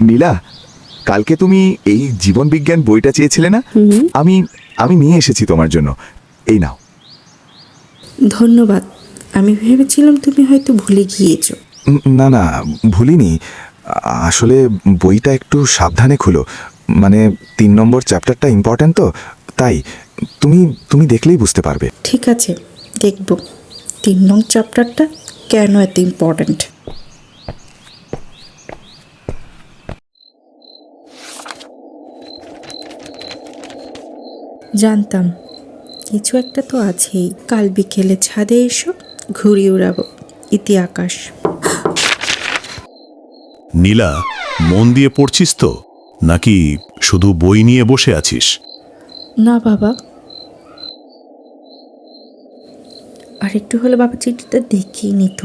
নীলা, কালকে তুমি এই জীবন বিজ্ঞান বইটা চেয়েছিলে না? আমি আমি নিয়ে এসেছি তোমার জন্য। এই নাও। ধন্যবাদ। আমি ভেবেছিলাম তুমি হয়তো ভুলে গিয়েছো। না না, ভুলিনি। আসলে বইটা একটু সাবধানে খুলো, মানে 3 নম্বর চ্যাপ্টারটা ইম্পর্ট্যান্ট তো, তাই তুমি তুমি দেখলেই বুঝতে পারবে। ঠিক আছে, দেখব 3 নং চ্যাপ্টারটা কেন এত ইম্পর্ট্যান্ট। জানতাম কিছু একটা তো আছেই। কাল বিকেলে ছাদে এসো, ঘুড়ি উড়াবো ইতি আকাশ। নীলা, মন দিয়ে পড়ছিস তো, নাকি শুধু বই নিয়ে বসে আছিস? না বাবা, আর একটু হলে বাবা চিঠিটা দেখিয়ে নিত।